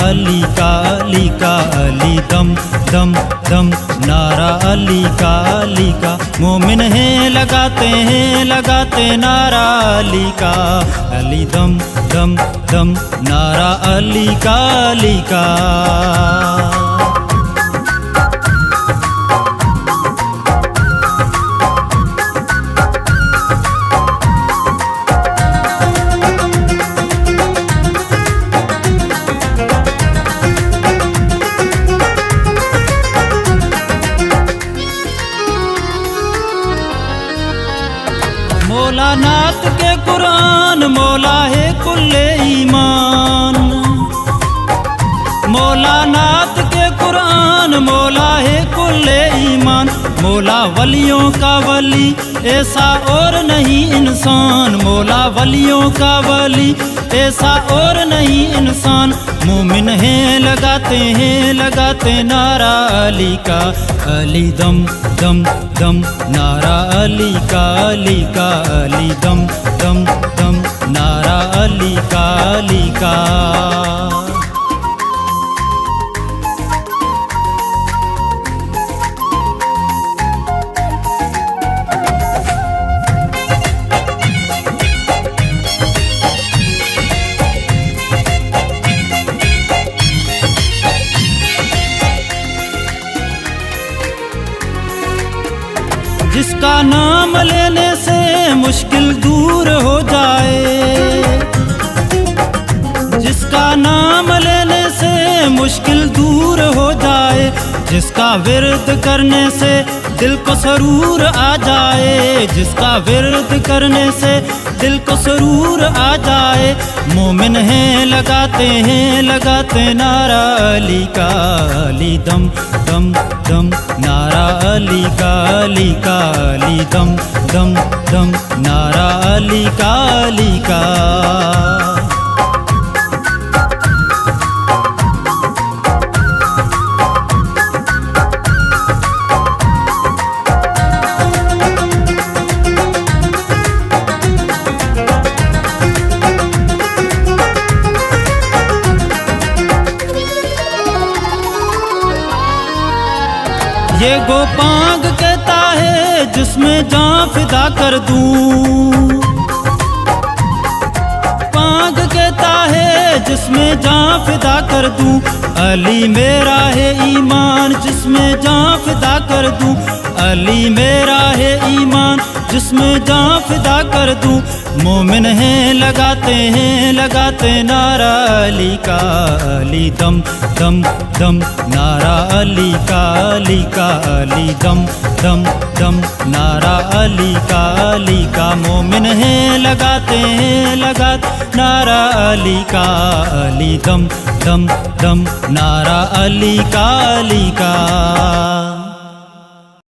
अली का अली का अली दम दम दम नारा अली का मोमिन हैं लगाते नारा अली का अली दम दम दम नारा अली का मौला नात के कुरान मौला है कुल्ले ईमान, मौला नात के कुरान मौला है कुल्ले ईमान, मौला वलियों का वली ऐसा और नहीं इंसान, मौला वलियों का वली ऐसा और नहीं इंसान, मोमिन हैं लगाते नारा अली का अली दम दम दम नारा अली का अली दम दम दम नारा अली का जिसका नाम लेने से मुश्किल दूर हो जाए, जिसका नाम लेने से मुश्किल दूर हो जाए, जिसका विरद करने से दिल को सरूर आ जाए, जिसका विरद करने से दिल को सरूर आ जाए, मोमिन हैं लगाते नारा अली का अली दम दम दम नारा अली का अली दम दम दम नारा अली का ये गोपांग कहता है जिसमें जान फिदा कर दूं, पांग कहता है जिसमें जान फिदा कर दूं, अली मेरा है ईमान जिसमें जान फिदा कर दूं, अली मेरा है ईमान जिसमें जान फिदा कर दूं, मोमिन हैं लगाते नारा अली का अली दम दम दम नारा अली का अली दम दम दम नारा अली का मोमिन हैं लगाते नारा अली का अली दम दम दम नारा अली का